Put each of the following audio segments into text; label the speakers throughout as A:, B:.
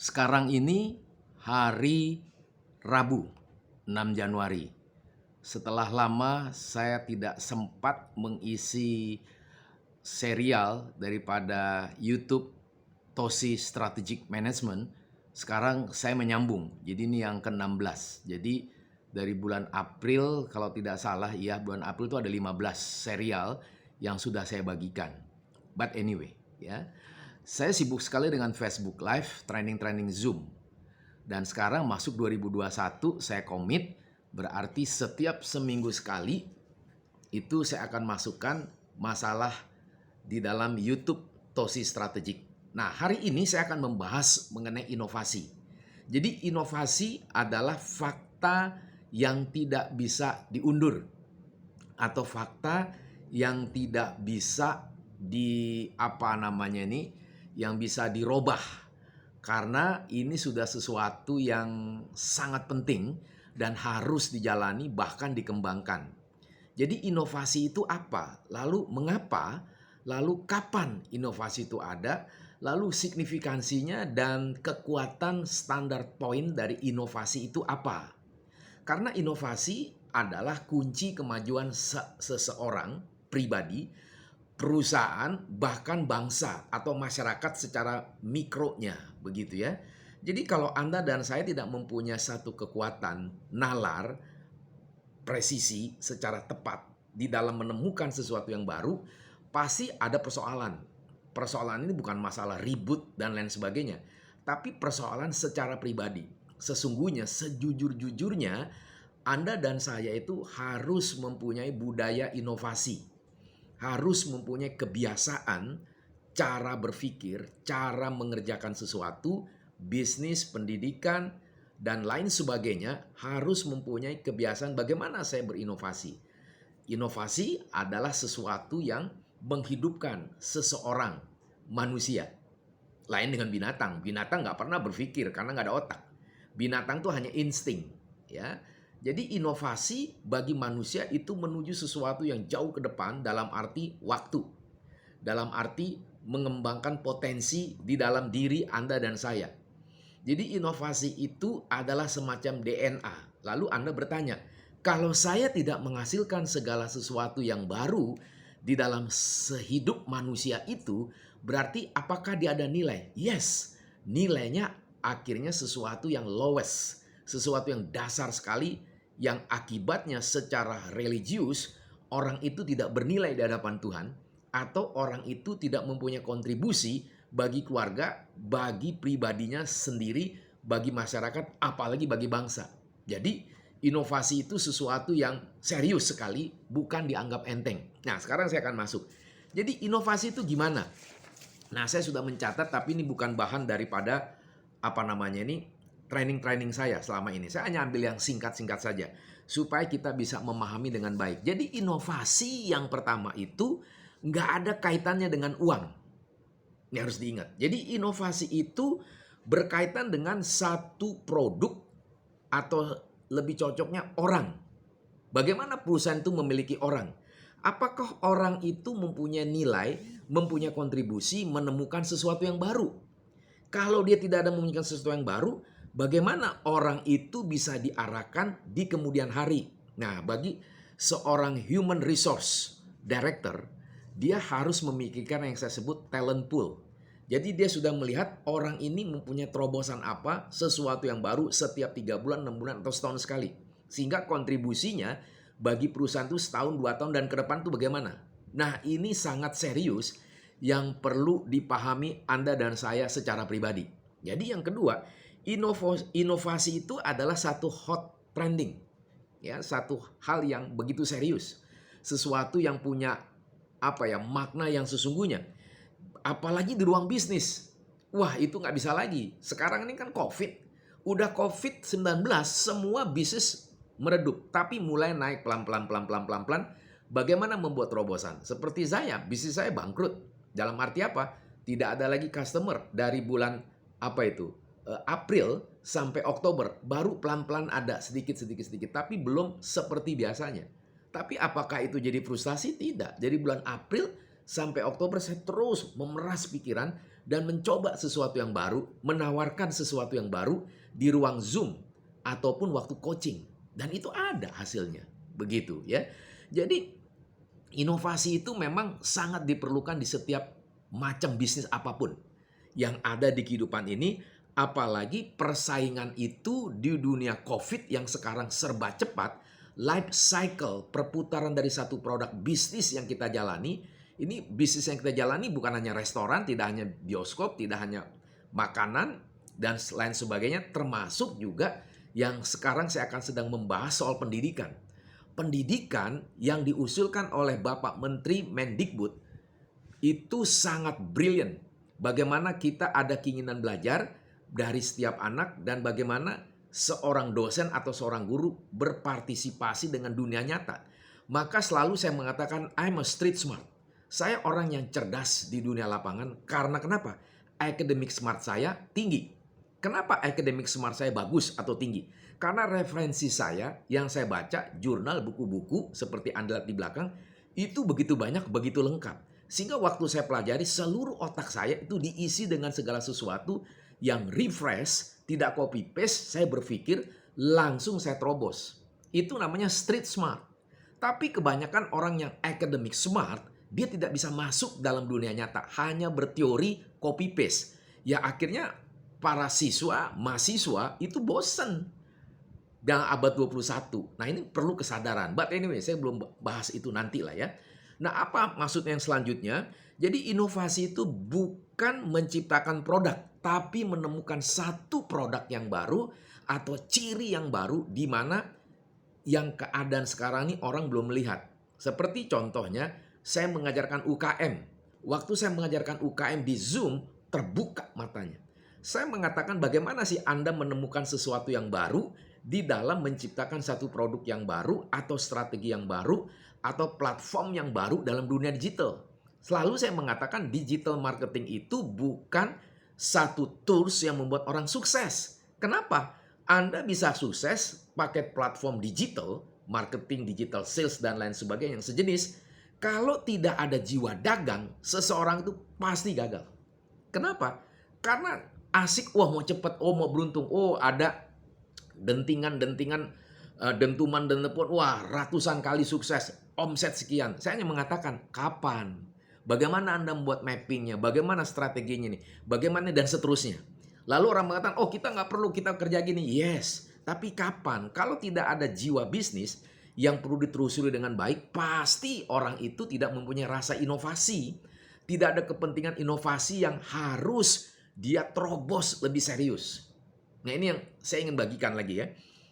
A: Sekarang ini hari Rabu, 6 Januari. Setelah lama saya tidak sempat mengisi serial daripada YouTube Tosi Strategic Management. Sekarang saya menyambung. Jadi ini yang ke-16. Jadi dari bulan April, kalau tidak salah ya, bulan April itu ada 15 serial yang sudah saya bagikan. But anyway, ya. Saya sibuk sekali dengan Facebook Live, training-training Zoom. Dan sekarang masuk 2021, saya komit, berarti setiap seminggu sekali itu saya akan masukkan masalah di dalam YouTube Tosi Strategik. Nah, hari ini saya akan membahas mengenai inovasi. Jadi inovasi adalah fakta yang tidak bisa diundur atau fakta yang tidak bisa yang bisa dirubah, karena ini sudah sesuatu yang sangat penting dan harus dijalani bahkan dikembangkan. Jadi inovasi itu apa? Lalu mengapa? Lalu kapan inovasi itu ada? Lalu signifikansinya dan kekuatan standar point dari inovasi itu apa? Karena inovasi adalah kunci kemajuan seseorang, pribadi, perusahaan, bahkan bangsa atau masyarakat secara mikronya, begitu ya. Jadi kalau Anda dan saya tidak mempunyai satu kekuatan, nalar, presisi secara tepat di dalam menemukan sesuatu yang baru, pasti ada persoalan. Persoalan ini bukan masalah ribut dan lain sebagainya, tapi persoalan secara pribadi. Sesungguhnya, sejujur-jujurnya, Anda dan saya itu harus mempunyai budaya inovasi. Harus mempunyai kebiasaan, cara berpikir, cara mengerjakan sesuatu, bisnis, pendidikan, dan lain sebagainya, harus mempunyai kebiasaan bagaimana saya berinovasi. Inovasi adalah sesuatu yang menghidupkan seseorang, manusia. Lain dengan binatang. Binatang nggak pernah berpikir karena nggak ada otak. Binatang tuh hanya insting, ya. Jadi inovasi bagi manusia itu menuju sesuatu yang jauh ke depan dalam arti waktu. Dalam arti mengembangkan potensi di dalam diri Anda dan saya. Jadi inovasi itu adalah semacam DNA. Lalu Anda bertanya, kalau saya tidak menghasilkan segala sesuatu yang baru di dalam sehidup manusia itu, berarti apakah dia ada nilai? Yes, nilainya akhirnya sesuatu yang lowest, sesuatu yang dasar sekali, yang akibatnya secara religius orang itu tidak bernilai di hadapan Tuhan, atau orang itu tidak mempunyai kontribusi bagi keluarga, bagi pribadinya sendiri, bagi masyarakat, apalagi bagi bangsa. Jadi inovasi itu sesuatu yang serius sekali, bukan dianggap enteng. Nah, sekarang saya akan masuk. Jadi inovasi itu gimana? Nah, saya sudah mencatat, tapi ini bukan bahan daripada training-training saya selama ini. Saya hanya ambil yang singkat-singkat saja supaya kita bisa memahami dengan baik. Jadi inovasi yang pertama itu nggak ada kaitannya dengan uang. Ini harus diingat. Jadi inovasi itu berkaitan dengan satu produk atau lebih cocoknya orang. Bagaimana perusahaan itu memiliki orang? Apakah orang itu mempunyai nilai, mempunyai kontribusi, menemukan sesuatu yang baru? Kalau dia tidak ada memiliki sesuatu yang baru, bagaimana orang itu bisa diarahkan di kemudian hari? Nah, bagi seorang human resource director, dia harus memikirkan yang saya sebut talent pool. Jadi dia sudah melihat orang ini mempunyai terobosan apa, sesuatu yang baru setiap 3 bulan, 6 bulan, atau setahun sekali. Sehingga kontribusinya bagi perusahaan itu setahun, 2 tahun, dan ke depan itu bagaimana? Nah, ini sangat serius yang perlu dipahami Anda dan saya secara pribadi. Jadi yang kedua, inovasi itu adalah satu hot trending. Ya, satu hal yang begitu serius. Sesuatu yang punya makna yang sesungguhnya. Apalagi di ruang bisnis. Wah, itu nggak bisa lagi. Sekarang ini kan COVID. Udah COVID-19, semua bisnis meredup. Tapi mulai naik pelan-pelan. Bagaimana membuat terobosan? Seperti saya, bisnis saya bangkrut. Dalam arti apa? Tidak ada lagi customer dari bulan April sampai Oktober. Baru pelan-pelan ada sedikit. Tapi belum seperti biasanya. Tapi apakah itu jadi frustasi? Tidak. Jadi bulan April sampai Oktober saya terus memeras pikiran dan mencoba sesuatu yang baru, menawarkan sesuatu yang baru di ruang Zoom ataupun waktu coaching. Dan itu ada hasilnya. Begitu ya. Jadi inovasi itu memang sangat diperlukan di setiap macam bisnis apapun yang ada di kehidupan ini. Apalagi persaingan itu di dunia COVID yang sekarang serba cepat. Life cycle, perputaran dari satu produk bisnis yang kita jalani. Ini bisnis yang kita jalani bukan hanya restoran, tidak hanya bioskop, tidak hanya makanan, dan lain sebagainya. Termasuk juga yang sekarang saya akan sedang membahas soal pendidikan. Pendidikan yang diusulkan oleh Bapak Menteri Mendikbud itu sangat brilian. Bagaimana kita ada keinginan belajar dari setiap anak dan bagaimana seorang dosen atau seorang guru berpartisipasi dengan dunia nyata. Maka selalu saya mengatakan I'm a street smart. Saya orang yang cerdas di dunia lapangan karena kenapa? Academic smart saya tinggi. Kenapa academic smart saya bagus atau tinggi? Karena referensi saya yang saya baca, jurnal, buku-buku seperti Anda lihat di belakang, itu begitu banyak, begitu lengkap. Sehingga waktu saya pelajari, seluruh otak saya itu diisi dengan segala sesuatu yang refresh, tidak copy paste. Saya berpikir langsung saya terobos. Itu namanya street smart. Tapi kebanyakan orang yang academic smart, dia tidak bisa masuk dalam dunia nyata, hanya berteori copy paste. Ya akhirnya para siswa, mahasiswa itu bosen dalam abad 21. Nah ini perlu kesadaran. But anyway, saya belum bahas itu nanti lah ya. Nah apa maksudnya yang selanjutnya? Jadi inovasi itu bukan menciptakan produk, tapi menemukan satu produk yang baru atau ciri yang baru di mana yang keadaan sekarang ini orang belum melihat. Seperti contohnya, saya mengajarkan UKM. Waktu saya mengajarkan UKM di Zoom, terbuka matanya. Saya mengatakan bagaimana sih Anda menemukan sesuatu yang baru di dalam menciptakan satu produk yang baru atau strategi yang baru atau platform yang baru dalam dunia digital. Selalu saya mengatakan digital marketing itu bukan satu tools yang membuat orang sukses. Kenapa? Anda bisa sukses pakai platform digital, marketing, digital sales, dan lain sebagainya yang sejenis. Kalau tidak ada jiwa dagang, seseorang itu pasti gagal. Kenapa? Karena asik, wah mau cepat, oh mau beruntung, oh ada dentuman, wah ratusan kali sukses, omset sekian. Saya hanya mengatakan, kapan? Bagaimana Anda membuat mappingnya? Bagaimana strateginya nih? Bagaimana dan seterusnya? Lalu orang mengatakan, oh kita nggak perlu, kita kerja gini. Yes, tapi kapan? Kalau tidak ada jiwa bisnis yang perlu ditelusuri dengan baik, pasti orang itu tidak mempunyai rasa inovasi. Tidak ada kepentingan inovasi yang harus dia terobos lebih serius. Nah ini yang saya ingin bagikan lagi ya.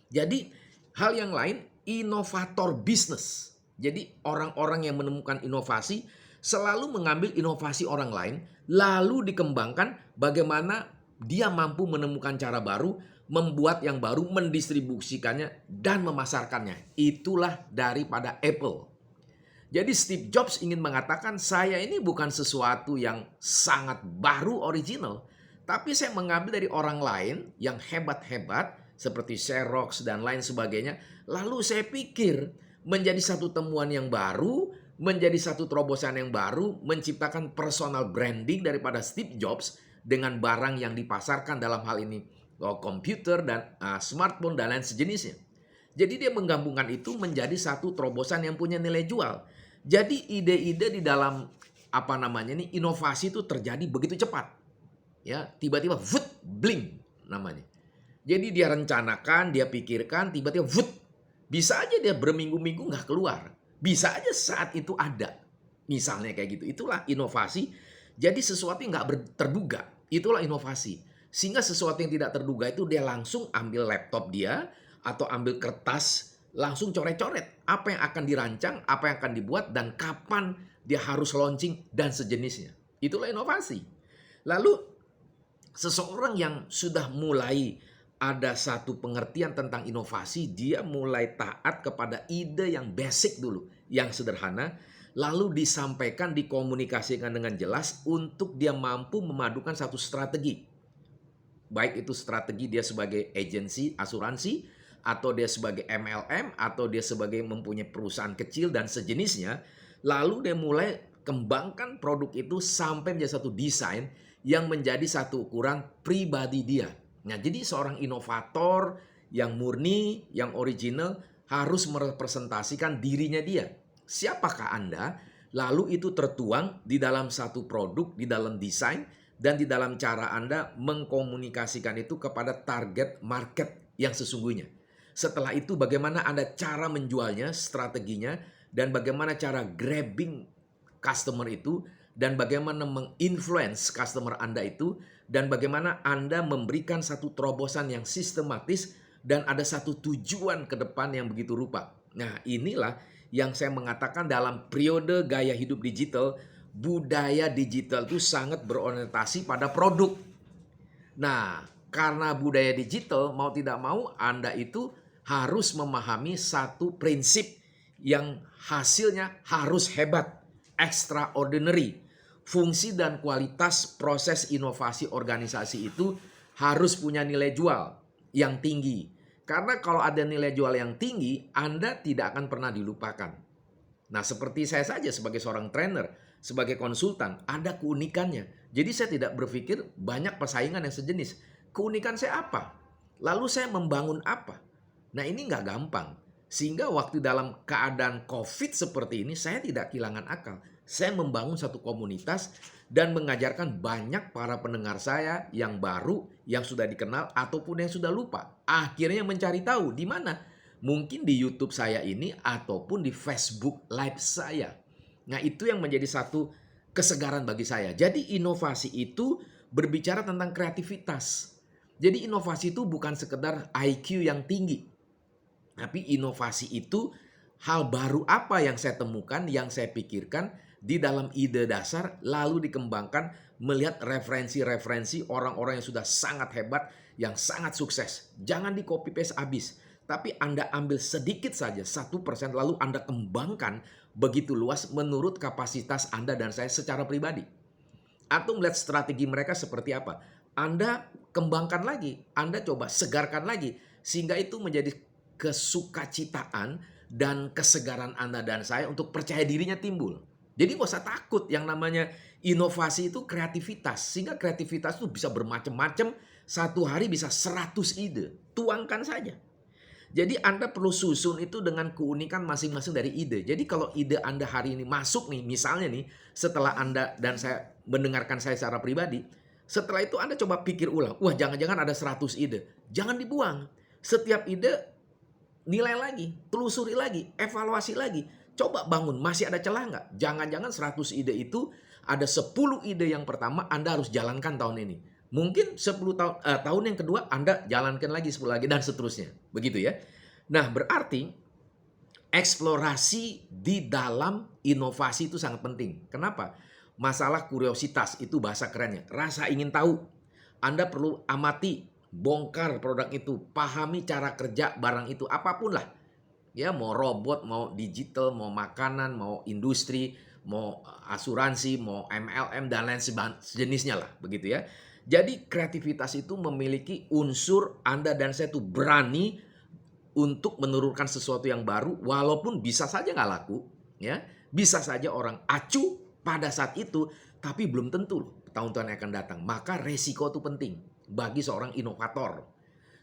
A: Jadi hal yang lain, inovator bisnis. Jadi orang-orang yang menemukan inovasi selalu mengambil inovasi orang lain, lalu dikembangkan bagaimana dia mampu menemukan cara baru, membuat yang baru, mendistribusikannya, dan memasarkannya. Itulah daripada Apple. Jadi Steve Jobs ingin mengatakan, saya ini bukan sesuatu yang sangat baru, original. Tapi saya mengambil dari orang lain yang hebat-hebat, seperti Xerox dan lain sebagainya. Lalu saya pikir menjadi satu temuan yang baru, menjadi satu terobosan yang baru, menciptakan personal branding daripada Steve Jobs dengan barang yang dipasarkan dalam hal ini komputer dan smartphone dan lain sejenisnya. Jadi dia menggabungkan itu menjadi satu terobosan yang punya nilai jual. Jadi ide-ide di dalam inovasi itu terjadi begitu cepat. Ya, tiba-tiba blink namanya. Jadi dia rencanakan, dia pikirkan, tiba-tiba bisa aja dia berminggu-minggu nggak keluar. Bisa aja saat itu ada. Misalnya kayak gitu. Itulah inovasi. Jadi sesuatu yang nggak terduga. Itulah inovasi. Sehingga sesuatu yang tidak terduga itu dia langsung ambil laptop dia atau ambil kertas, langsung coret-coret apa yang akan dirancang, apa yang akan dibuat, dan kapan dia harus launching dan sejenisnya. Itulah inovasi. Lalu seseorang yang sudah mulai ada satu pengertian tentang inovasi, dia mulai taat kepada ide yang basic dulu, yang sederhana, lalu disampaikan, dikomunikasikan dengan jelas untuk dia mampu memadukan satu strategi. Baik itu strategi dia sebagai agensi asuransi, atau dia sebagai MLM, atau dia sebagai mempunyai perusahaan kecil dan sejenisnya. Lalu dia mulai kembangkan produk itu sampai menjadi satu desain yang menjadi satu ukuran pribadi dia. Nah, jadi seorang inovator yang murni, yang original harus merepresentasikan dirinya dia. Siapakah Anda? Lalu itu tertuang di dalam satu produk, di dalam desain, dan di dalam cara Anda mengkomunikasikan itu kepada target market yang sesungguhnya. Setelah itu bagaimana Anda cara menjualnya, strateginya, dan bagaimana cara grabbing customer itu, dan bagaimana menginfluence customer Anda itu, dan bagaimana Anda memberikan satu terobosan yang sistematis dan ada satu tujuan ke depan yang begitu rupa. Nah, inilah yang saya mengatakan dalam periode gaya hidup digital, budaya digital itu sangat berorientasi pada produk. Nah, karena budaya digital mau tidak mau Anda itu harus memahami satu prinsip yang hasilnya harus hebat, extraordinary. Fungsi dan kualitas proses inovasi organisasi itu harus punya nilai jual yang tinggi. Karena kalau ada nilai jual yang tinggi, Anda tidak akan pernah dilupakan. Nah, seperti saya saja sebagai seorang trainer, sebagai konsultan, ada keunikannya. Jadi saya tidak berpikir banyak persaingan yang sejenis. Keunikan saya apa? Lalu saya membangun apa? Nah, ini nggak gampang. Sehingga waktu dalam keadaan COVID seperti ini, saya tidak kehilangan akal. Saya membangun satu komunitas dan mengajarkan banyak para pendengar saya yang baru, yang sudah dikenal, ataupun yang sudah lupa. Akhirnya mencari tahu di mana. Mungkin di YouTube saya ini ataupun di Facebook Live saya. Nah, itu yang menjadi satu kesegaran bagi saya. Jadi inovasi itu berbicara tentang kreativitas. Jadi inovasi itu bukan sekedar IQ yang tinggi. Tapi inovasi itu hal baru apa yang saya temukan, yang saya pikirkan di dalam ide dasar lalu dikembangkan melihat referensi-referensi orang-orang yang sudah sangat hebat, yang sangat sukses. Jangan di copy paste habis. Tapi Anda ambil sedikit saja, 1% lalu Anda kembangkan begitu luas menurut kapasitas Anda dan saya secara pribadi. Atau melihat strategi mereka seperti apa. Anda kembangkan lagi, Anda coba segarkan lagi. Sehingga itu menjadi kesukacitaan dan kesegaran Anda dan saya untuk percaya dirinya timbul. Jadi gak usah takut, yang namanya inovasi itu kreativitas. Sehingga kreativitas itu bisa bermacam-macam, satu hari bisa 100 ide. Tuangkan saja. Jadi Anda perlu susun itu dengan keunikan masing-masing dari ide. Jadi kalau ide Anda hari ini masuk nih, misalnya nih, setelah Anda dan saya mendengarkan saya secara pribadi, setelah itu Anda coba pikir ulang, wah jangan-jangan ada 100 ide. Jangan dibuang. Setiap ide nilai lagi, telusuri lagi, evaluasi lagi. Coba bangun, masih ada celah nggak? Jangan-jangan 100 ide itu ada 10 ide yang pertama Anda harus jalankan tahun ini. Mungkin 10 tahun yang kedua Anda jalankan lagi 10 lagi dan seterusnya. Begitu ya. Nah, berarti eksplorasi di dalam inovasi itu sangat penting. Kenapa? Masalah kuriositas itu bahasa kerennya. Rasa ingin tahu. Anda perlu amati, bongkar produk itu, pahami cara kerja barang itu, apapun lah. Ya, mau robot, mau digital, mau makanan, mau industri, mau asuransi, mau MLM dan lain sejenisnya lah, begitu ya. Jadi kreativitas itu memiliki unsur Anda dan saya itu berani untuk menurunkan sesuatu yang baru walaupun bisa saja nggak laku, ya. Bisa saja orang acuh pada saat itu, tapi belum tentu loh tahun-tahun yang akan datang. Maka resiko itu penting bagi seorang inovator.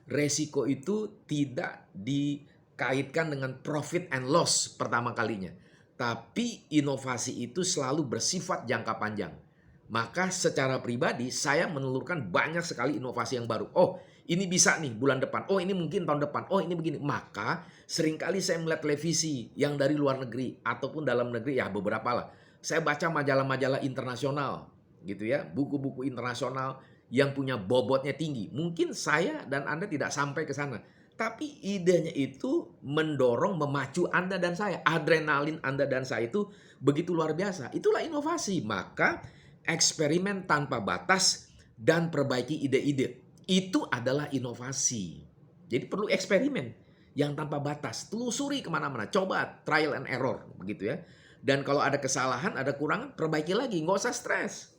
A: Resiko itu tidak dikaitkan dengan profit and loss pertama kalinya. Tapi inovasi itu selalu bersifat jangka panjang. Maka secara pribadi saya menelurkan banyak sekali inovasi yang baru. Oh, ini bisa nih bulan depan. Oh, ini mungkin tahun depan. Oh, ini begini. Maka seringkali saya melihat televisi yang dari luar negeri ataupun dalam negeri, ya beberapa lah. Saya baca majalah-majalah internasional gitu ya, buku-buku internasional yang punya bobotnya tinggi. Mungkin saya dan Anda tidak sampai ke sana. Tapi idenya itu mendorong, memacu Anda dan saya. Adrenalin Anda dan saya itu begitu luar biasa. Itulah inovasi. Maka eksperimen tanpa batas dan perbaiki ide-ide. Itu adalah inovasi. Jadi perlu eksperimen yang tanpa batas. Telusuri kemana-mana. Coba trial and error. Begitu ya. Dan kalau ada kesalahan, ada kurangan, perbaiki lagi. Nggak usah stres.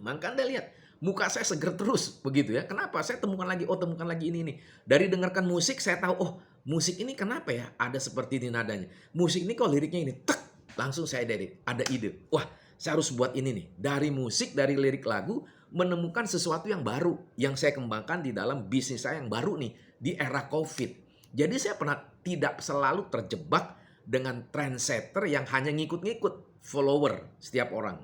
A: Maka Anda lihat, muka saya seger terus. Begitu ya. Kenapa? Saya temukan lagi. Oh, temukan lagi ini. Dari dengarkan musik, saya tahu, oh musik ini kenapa ya ada seperti ini nadanya. Musik ini kok liriknya ini. Tek! Langsung saya ada ide. Wah, saya harus buat ini nih. Dari musik, dari lirik lagu, menemukan sesuatu yang baru yang saya kembangkan di dalam bisnis saya yang baru nih di era COVID. Jadi saya pernah tidak selalu terjebak dengan trendsetter yang hanya ngikut-ngikut follower setiap orang.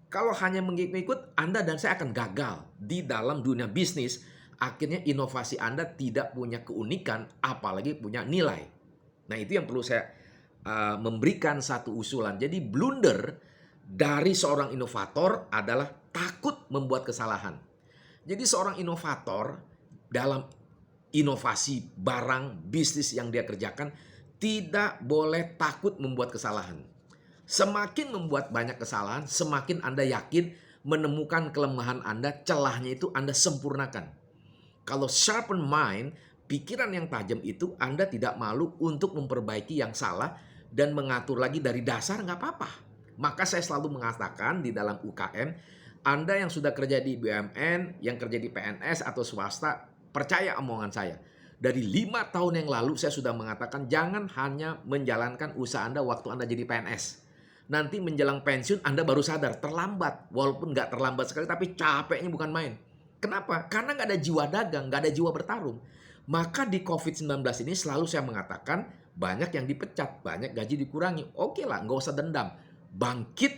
A: Kalau hanya mengikut-ngikut, Anda dan saya akan gagal di dalam dunia bisnis. Akhirnya inovasi Anda tidak punya keunikan, apalagi punya nilai. Nah, itu yang perlu saya memberikan satu usulan. Jadi blunder dari seorang inovator adalah takut membuat kesalahan. Jadi seorang inovator dalam inovasi barang bisnis yang dia kerjakan tidak boleh takut membuat kesalahan. Semakin membuat banyak kesalahan, semakin Anda yakin menemukan kelemahan Anda, celahnya itu Anda sempurnakan. Kalau sharpen mind, pikiran yang tajam itu Anda tidak malu untuk memperbaiki yang salah dan mengatur lagi dari dasar, nggak apa-apa. Maka saya selalu mengatakan di dalam UKM, Anda yang sudah kerja di BUMN, yang kerja di PNS atau swasta, percaya omongan saya. Dari 5 tahun yang lalu saya sudah mengatakan jangan hanya menjalankan usaha Anda waktu Anda jadi PNS. Nanti menjelang pensiun Anda baru sadar terlambat. Walaupun nggak terlambat sekali tapi capeknya bukan main. Kenapa? Karena nggak ada jiwa dagang, nggak ada jiwa bertarung. Maka di COVID-19 ini selalu saya mengatakan banyak yang dipecat, banyak gaji dikurangi. Oke lah, nggak usah dendam. Bangkit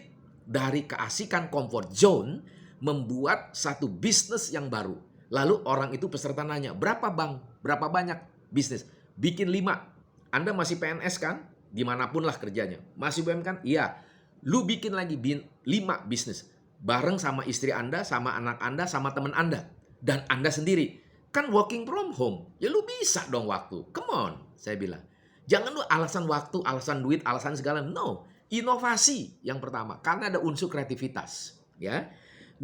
A: dari keasikan comfort zone, membuat satu bisnis yang baru. Lalu orang itu peserta nanya, berapa bang? Berapa banyak bisnis? Bikin 5. Anda masih PNS kan? Dimanapun lah kerjanya. Masih BUMN kan? Iya. Lu bikin lagi 5 bisnis. Bareng sama istri Anda, sama anak Anda, sama teman Anda. Dan Anda sendiri. Kan working from home. Ya lu bisa dong waktu. Come on, saya bilang. Jangan lu alasan waktu, alasan duit, alasan segala. No. Inovasi yang pertama. Karena ada unsur kreativitas. Ya.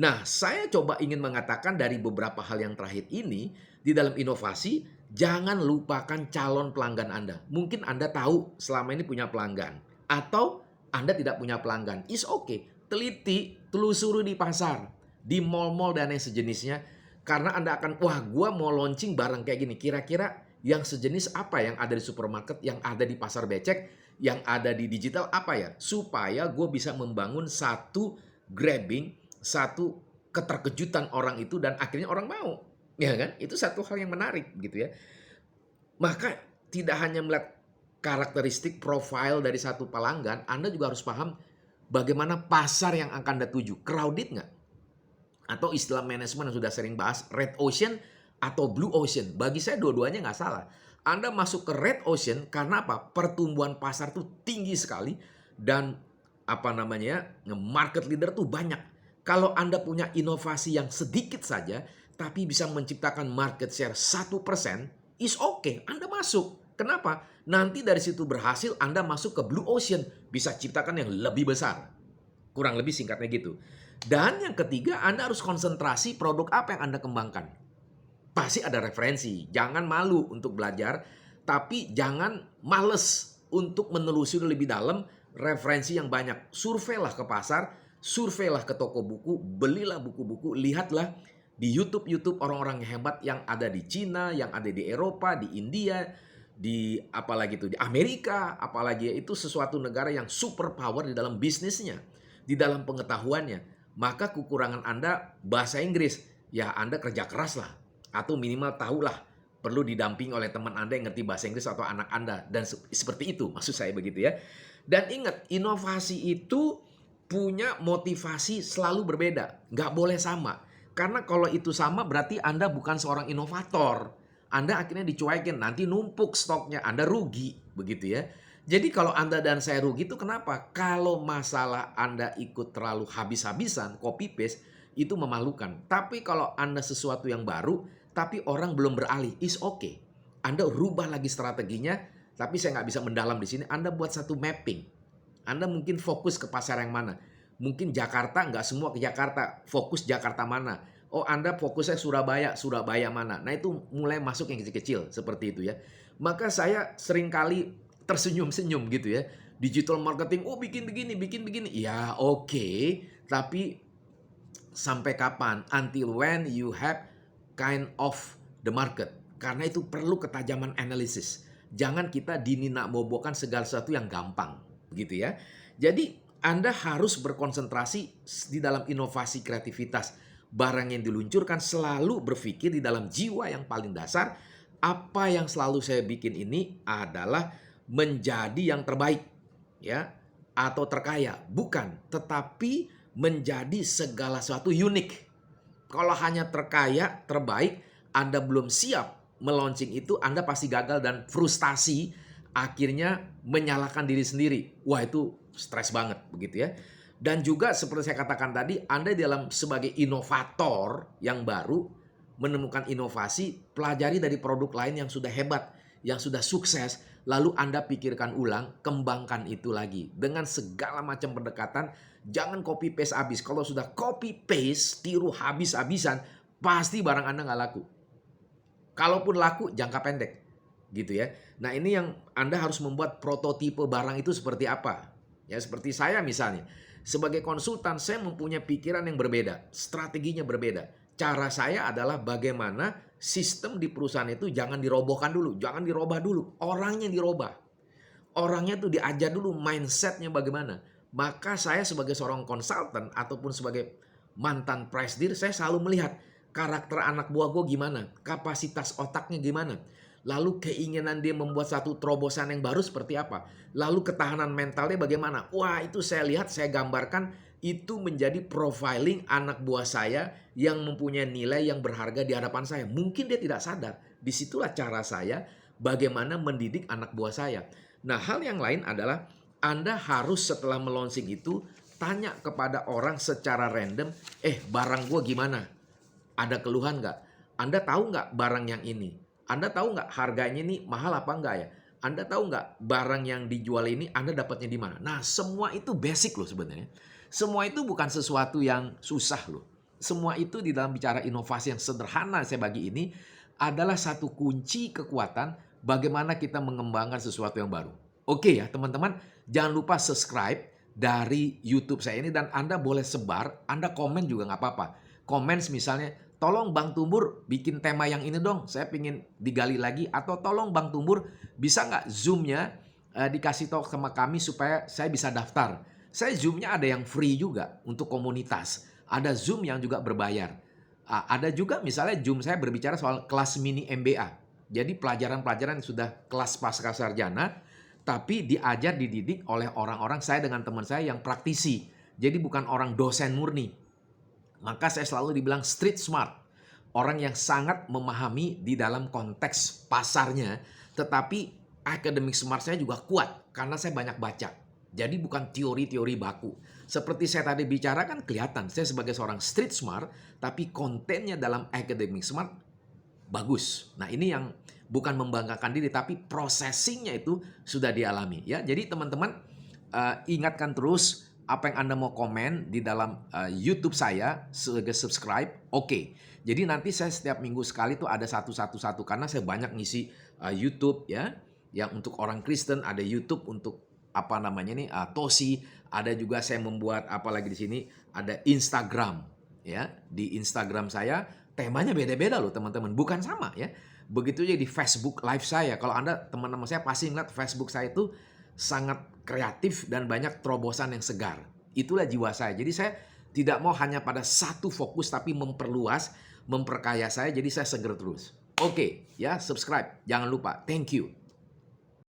A: Nah, saya coba ingin mengatakan dari beberapa hal yang terakhir ini. Di dalam inovasi, jangan lupakan calon pelanggan Anda. Mungkin Anda tahu selama ini punya pelanggan. Atau Anda tidak punya pelanggan. It's okay. Teliti, telusuri di pasar. Di mall-mall dan yang sejenisnya. Karena Anda akan, wah gua mau launching barang kayak gini. Kira-kira yang sejenis apa yang ada di supermarket, yang ada di pasar becek, yang ada di digital apa ya? Supaya gue bisa membangun satu grabbing, satu keterkejutan orang itu dan akhirnya orang mau. Ya kan? Itu satu hal yang menarik gitu ya. Maka tidak hanya melihat karakteristik profile dari satu pelanggan, Anda juga harus paham bagaimana pasar yang akan Anda tuju. Crowded nggak? Atau istilah manajemen yang sudah sering bahas, red ocean atau blue ocean. Bagi saya dua-duanya nggak salah. Anda masuk ke red ocean karena apa? Pertumbuhan pasar tuh tinggi sekali dan market leader tuh banyak. Kalau Anda punya inovasi yang sedikit saja, tapi bisa menciptakan market share 1%, is okay, Anda masuk. Kenapa? Nanti dari situ berhasil, Anda masuk ke blue ocean, bisa ciptakan yang lebih besar. Kurang lebih singkatnya gitu. Dan yang ketiga, Anda harus konsentrasi produk apa yang Anda kembangkan. Pasti ada referensi, jangan malu untuk belajar, tapi jangan males untuk menelusuri lebih dalam referensi yang banyak. Surveilah ke pasar, surveilah ke toko buku, belilah buku-buku, lihatlah di YouTube orang-orang yang hebat yang ada di Cina, yang ada di Eropa, di India, di apalagi itu di Amerika, apalagi itu sesuatu negara yang super power di dalam bisnisnya, di dalam pengetahuannya. Maka kekurangan Anda bahasa Inggris, ya Anda kerja keras lah, atau minimal tahulah perlu didampingi oleh teman Anda yang ngerti bahasa Inggris atau anak Anda, dan seperti itu maksud saya begitu ya. Dan ingat, inovasi itu punya motivasi selalu berbeda, nggak boleh sama. Karena kalau itu sama berarti Anda bukan seorang inovator. Anda akhirnya dicuekin, nanti numpuk stoknya, Anda rugi, begitu ya. Jadi kalau Anda dan saya rugi itu kenapa? Kalau masalah Anda ikut terlalu habis-habisan, copy paste, itu memalukan. Tapi kalau Anda sesuatu yang baru, tapi orang belum beralih, is okay. Anda rubah lagi strateginya, tapi saya nggak bisa mendalam di sini. Anda buat satu mapping. Anda mungkin fokus ke pasar yang mana. Mungkin Jakarta, nggak semua ke Jakarta. Fokus Jakarta mana. Oh, Anda fokusnya Surabaya, Surabaya mana. Nah, itu mulai masuk yang kecil-kecil, seperti itu ya. Maka saya seringkali tersenyum-senyum gitu ya. Digital marketing, oh bikin begini, bikin begini. Ya oke, tapi sampai kapan? Until when you have kind of the market. Karena itu perlu ketajaman analisis. Jangan kita dinina-bobokan segala sesuatu yang gampang. Gitu ya. Jadi Anda harus berkonsentrasi di dalam inovasi kreativitas. barang yang diluncurkan selalu berpikir di dalam jiwa yang paling dasar, apa yang selalu saya bikin ini adalah menjadi yang terbaik, ya, atau terkaya. Bukan, tetapi menjadi segala sesuatu unik. Kalau hanya terkaya, terbaik, Anda belum siap meluncing itu, Anda pasti gagal dan frustasi, akhirnya menyalahkan diri sendiri. Wah, itu stres banget begitu ya. Dan juga seperti saya katakan tadi, Anda dalam sebagai inovator yang baru menemukan inovasi, pelajari dari produk lain yang sudah hebat, yang sudah sukses, lalu Anda pikirkan ulang, kembangkan itu lagi dengan segala macam pendekatan. Jangan copy paste habis. Kalau sudah copy paste, tiru habis-habisan, pasti barang Anda nggak laku. Kalaupun laku, jangka pendek, gitu ya. Nah, ini yang Anda harus membuat prototipe barang itu seperti apa. Ya, seperti saya misalnya, sebagai konsultan saya mempunyai pikiran yang berbeda, strateginya berbeda. Cara saya adalah bagaimana sistem di perusahaan itu jangan dirobohkan dulu, jangan dirubah dulu, orangnya dirubah. Orangnya tuh diajar dulu mindsetnya bagaimana. Maka saya sebagai seorang konsultan ataupun sebagai mantan presidir, saya selalu melihat karakter anak buah gue gimana, kapasitas otaknya gimana. Lalu keinginan dia membuat satu terobosan yang baru seperti apa. Lalu ketahanan mentalnya bagaimana. Wah, itu saya lihat, saya gambarkan, itu menjadi profiling anak buah saya yang mempunyai nilai yang berharga di hadapan saya. Mungkin dia tidak sadar. Disitulah cara saya bagaimana mendidik anak buah saya. Nah, hal yang lain adalah Anda harus setelah melonsing itu tanya kepada orang secara random, barang gue gimana? Ada keluhan nggak? Anda tahu nggak barang yang ini? Anda tahu nggak harganya ini mahal apa enggak ya? Anda tahu nggak barang yang dijual ini Anda dapatnya di mana? Nah, semua itu basic loh sebenarnya. Semua itu bukan sesuatu yang susah loh. Semua itu di dalam bicara inovasi yang sederhana saya bagi ini adalah satu kunci kekuatan bagaimana kita mengembangkan sesuatu yang baru. Oke ya teman-teman, jangan lupa subscribe dari YouTube saya ini dan Anda boleh sebar, Anda komen juga nggak apa-apa. Komen misalnya, tolong Bang Tumbur bikin tema yang ini dong, saya pingin digali lagi. Atau tolong Bang Tumbur bisa nggak Zoom-nya dikasih tahu sama kami supaya saya bisa daftar. Saya Zoom-nya ada yang free juga untuk komunitas. Ada Zoom yang juga berbayar. Ada juga misalnya Zoom saya berbicara soal kelas mini MBA. Jadi pelajaran-pelajaran yang sudah kelas pasca sarjana, tapi diajar, dididik oleh orang-orang saya dengan teman saya yang praktisi. Jadi bukan orang dosen murni. Maka saya selalu dibilang street smart. Orang yang sangat memahami di dalam konteks pasarnya. Tetapi academic smart saya juga kuat karena saya banyak baca. Jadi bukan teori-teori baku. Seperti saya tadi bicara kan kelihatan. Saya sebagai seorang street smart. Tapi kontennya dalam academic smart bagus. Nah ini yang bukan membanggakan diri. Tapi processingnya itu sudah dialami. Ya, jadi teman-teman ingatkan terus. Apa yang Anda mau komen di dalam YouTube saya sebagai subscribe, oke. Jadi nanti saya setiap minggu sekali tuh ada satu karena saya banyak ngisi YouTube ya, yang untuk orang Kristen, ada YouTube untuk apa namanya nih Tosi, ada juga saya membuat apalagi di sini ada Instagram ya. Di Instagram saya temanya beda-beda loh teman-teman, bukan sama ya. Begitu juga di Facebook Live saya. Kalau Anda teman-teman saya pasti ngeliat Facebook saya itu sangat kreatif dan banyak terobosan yang segar. Itulah jiwa saya. Jadi saya tidak mau hanya pada satu fokus tapi memperluas, memperkaya saya jadi saya seger terus. Oke, ya subscribe. Jangan lupa. Thank you.